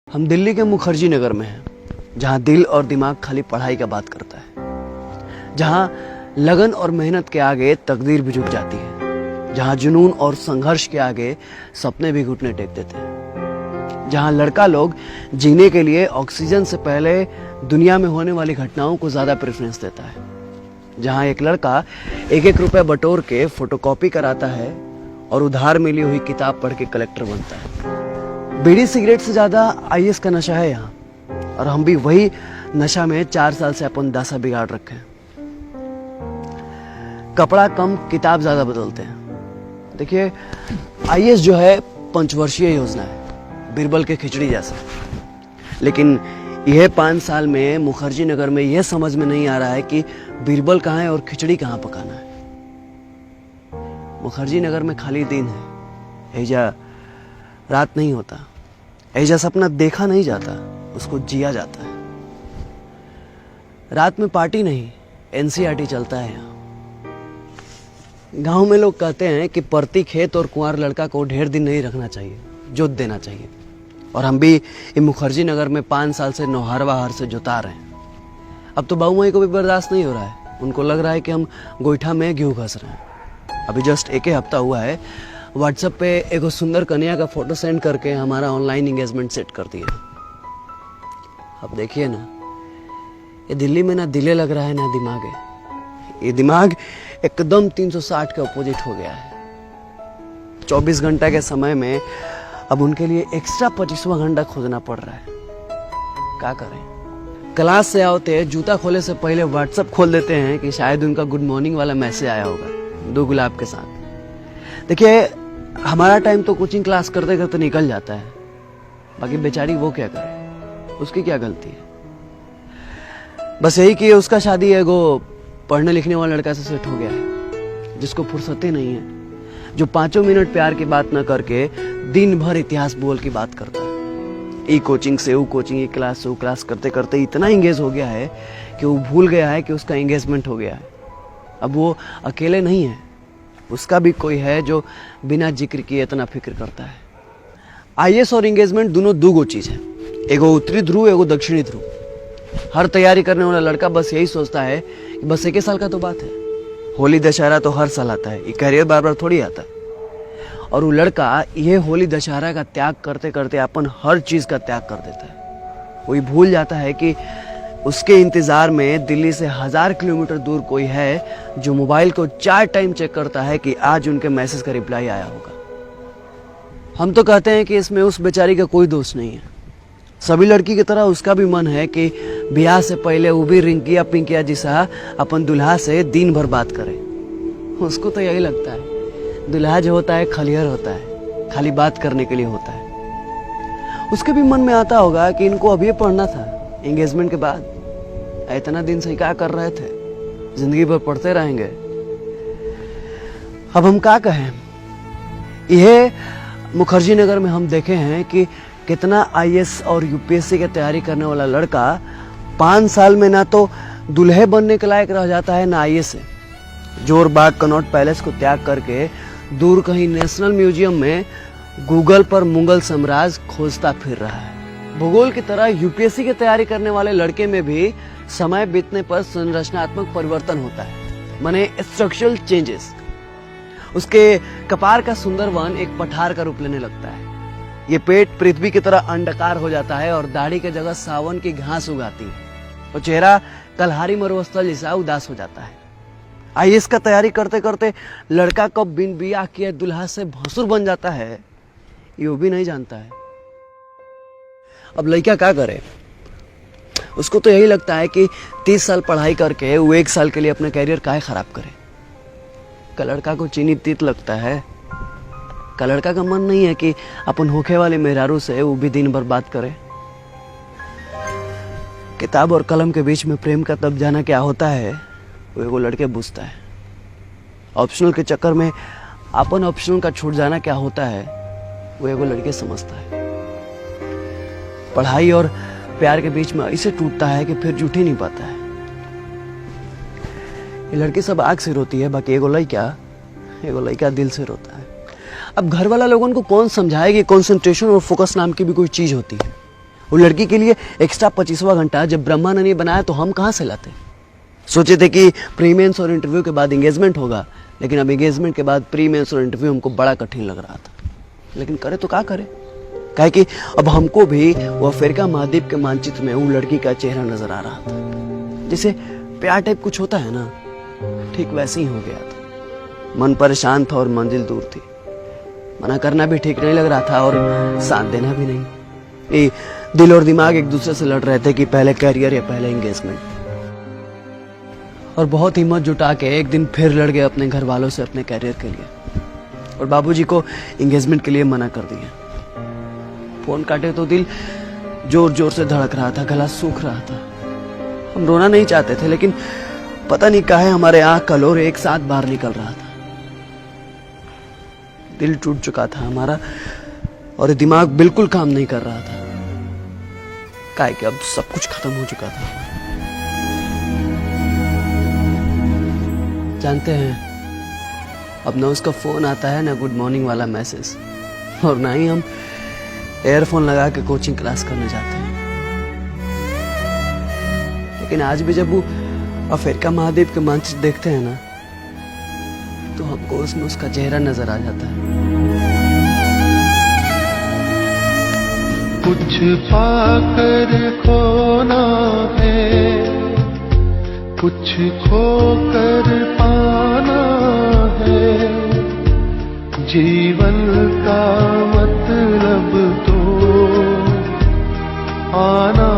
हम दिल्ली के मुखर्जी नगर में हैं, जहाँ दिल और दिमाग खाली पढ़ाई का बात करता है, जहाँ लगन और मेहनत के आगे तकदीर भी झुक जाती है, जहाँ जुनून और संघर्ष के आगे सपने भी घुटने टेक देते हैं, जहाँ लड़का लोग जीने के लिए ऑक्सीजन से पहले दुनिया में होने वाली घटनाओं को ज्यादा प्रेफरेंस देता है, जहाँ एक लड़का एक एक रुपए बटोर के फोटोकॉपी कराता है और उधार मिली हुई किताब पढ़ के कलेक्टर बनता है। बीड़ी सिगरेट से ज्यादा आईएएस का नशा है यहाँ, और हम भी वही नशा में 4 साल से अपन दशा बिगाड़ रखे हैं। कपड़ा कम किताब ज्यादा बदलते हैं। देखिए, आईएएस जो है पंचवर्षीय योजना है, बीरबल के खिचड़ी जैसा, लेकिन यह 5 साल में मुखर्जी नगर में यह समझ में नहीं आ रहा है कि बीरबल कहाँ है और खिचड़ी कहाँ पकाना है। मुखर्जी नगर में खाली दिन है, एजा रात नहीं होता, ऐसा सपना देखा नहीं जाता, उसको जिया जाता है। रात में पार्टी नहीं, एनसीईआरटी चलता है यहाँ। गांव में लोग कहते हैं कि परती खेत और कुंवार लड़का को ढेर दिन नहीं रखना चाहिए, जोत देना चाहिए, और हम भी ये मुखर्जी नगर में 5 साल से नौहरवा हार से जुता रहे हैं। अब तो बाबू माई को भी बर्दाश्त नहीं हो रहा है, उनको लग रहा है कि हम गोईठा में घी घस रहे हैं। अभी जस्ट एक ही हफ्ता हुआ है, व्हाट्सएप पे एगो सुंदर कन्या का फोटो सेंड करके हमारा ऑनलाइन एंगेजमेंट सेट कर दिया। अब देखिए ना, ये दिल्ली में ना दिले लग रहा है ना दिमाग है। ये दिमाग एकदम 360 के अपोजिट हो गया है। 24 घंटा के समय में अब उनके लिए एक्स्ट्रा 25वां घंटा खोजना पड़ रहा है। क्या करें? क्लास से आओते जूता खोले से पहले व्हाट्सएप खोल देते हैं कि शायद उनका गुड मॉर्निंग वाला मैसेज आया होगा 2 गुलाब के साथ। देखिए, हमारा टाइम तो कोचिंग क्लास करते करते निकल जाता है, बाकी बेचारी वो क्या करे, उसकी क्या गलती है? बस यही कि उसका शादी एगो पढ़ने लिखने वाला लड़का से सेट हो गया है, जिसको फुर्सत ही नहीं है, जो 5 मिनट प्यार की बात न करके दिन भर इतिहास बोल की बात करता है। ई कोचिंग से वो कोचिंग, ई क्लास से वो क्लास करते करते इतना एंगेज हो गया है कि वो भूल गया है कि उसका एंगेजमेंट हो गया है। अब वो अकेले नहीं है, उसका भी कोई है जो बिना जिक्र किए इतना फिक्र करता है। आईएएस और एंगेजमेंट दोनों दो चीज है, एगो उत्तरी ध्रुव, एगो दक्षिणी ध्रुव। हर तैयारी करने वाला लड़का बस यही सोचता है कि बस 1 साल का तो बात है, होली दशहरा तो हर साल आता है, ये कैरियर बार बार थोड़ी आता है। और वो लड़का ये होली दशहरा का त्याग करते करते अपन हर चीज का त्याग कर देता है। वो भूल जाता है कि उसके इंतजार में दिल्ली से 1000 किलोमीटर दूर कोई है जो मोबाइल को 4 टाइम चेक करता है कि आज उनके मैसेज का रिप्लाई आया होगा। हम तो कहते हैं कि इसमें उस बेचारी का कोई दोष नहीं है। सभी लड़की की तरह उसका भी मन है कि ब्याह से पहले वो भी रिंकिया पिंकिया जिसा अपन दुल्हा से दिन भर बात करे। उसको तो यही लगता है दुल्हा जो होता है खलिहर होता है, खाली बात करने के लिए होता है। उसके भी मन में आता होगा कि इनको अभी पढ़ना था एंगेजमेंट के बाद, इतना दिन से क्या कर रहे थे, जिंदगी भर पढ़ते रहेंगे। अब हम क्या कहें? यह मुखर्जी नगर में हम देखे हैं कि कितना आईएएस और यूपीएससी की तैयारी करने वाला लड़का 5 साल में ना तो दुल्हे बनने के लायक रह जाता है, ना आईएएस है। जोर बाग कनॉट पैलेस को त्याग करके दूर कहीं नेशनल म्यूजियम में गूगल पर मुगल साम्राज्य खोजता फिर रहा है। भूगोल की तरह यूपीएससी की तैयारी करने वाले लड़के में भी समय बीतने पर संरचनात्मक परिवर्तन होता है, माने स्ट्रक्चरल चेंजेस। उसके कपार का सुंदर वन एक पठार का रूप लेने लगता है। ये पेट पृथ्वी की तरह अंडाकार हो जाता है और दाढ़ी की जगह सावन की घास उगाती है, और चेहरा कलहारी मरुस्थल जैसा उदास हो जाता है। आईएएस का तैयारी करते करते लड़का कब बिन बियाह किए दुल्हा से भसुर बन जाता है, ये वो भी नहीं जानता है। अब लड़का क्या करे? उसको तो यही लगता है कि 30 साल पढ़ाई करके वो 1 साल के लिए अपना कैरियर काहे खराब करे। का लड़का को चीनी तीत लगता है? का लड़का का मन नहीं है कि अपन होखे वाले मेहरारू से वो भी दिन भर बात करे? किताब और कलम के बीच में प्रेम का तब जाना क्या होता है, वो एगो लड़के बुझता है। ऑप्शनल के चक्कर में अपन ऑप्शनल का छूट जाना क्या होता है, वो एगो लड़के समझता है। पढ़ाई और प्यार के बीच में ऐसे टूटता है कि फिर जुट ही नहीं पाता है। ये लड़की सब आग से रोती है, बाकी एगो लड़का दिल से रोता है। अब घर वाला लोगों को कौन समझाए कि कंसंट्रेशन और फोकस नाम की भी कोई चीज होती है। वो लड़की के लिए एक्स्ट्रा 25वां घंटा जब ब्रह्मा ने नहीं बनाया तो हम कहाँ से लाते। सोचे थे कि प्री मेंस और इंटरव्यू के बाद एंगेजमेंट होगा, लेकिन अब एंगेजमेंट के बाद प्री मेंस और इंटरव्यू हमको बड़ा कठिन लग रहा था। लेकिन करे तो क्या करे, काहे कि अब हमको भी वो अफ्रीका महाद्वीप के मानचित्र में वो लड़की का चेहरा नजर आ रहा था। जैसे प्यार टाइप कुछ होता है ना, ठीक वैसे ही हो गया था। मन परेशान था और मंजिल दूर थी। मना करना भी ठीक नहीं लग रहा था और साथ देना भी नहीं। ये दिल और दिमाग एक दूसरे से लड़ रहे थे कि पहले करियर या पहले एंगेजमेंट। और बहुत हिम्मत जुटा के एक दिन फिर लड़ गए अपने घर वालों से अपने करियर के लिए, और बाबूजी को एंगेजमेंट के लिए मना कर दिया। फोन काटे तो दिल जोर जोर से धड़क रहा था, गला सूख रहा था। हम रोना नहीं चाहते थे, लेकिन पता नहीं काहे हमारे आंख कलोर एक साथ बाहर निकल रहा था। दिल टूट चुका था हमारा और दिमाग बिल्कुल काम नहीं कर रहा था, काहे कि अब सब कुछ खत्म हो चुका था। जानते हैं, अब ना उसका फोन आता है, ना गुड मॉर्निंग वाला मैसेज, और ना ही हम एयरफोन लगा के कोचिंग क्लास करने जाते हैं। लेकिन आज भी जब वो अफ्रीका महाद्वीप के मानचित्र देखते हैं ना, तो हमको उसमें उसका चेहरा नजर आ जाता है। कुछ पाकर खोना है, कुछ खोकर पाना है, जीवन का मतलब तो आना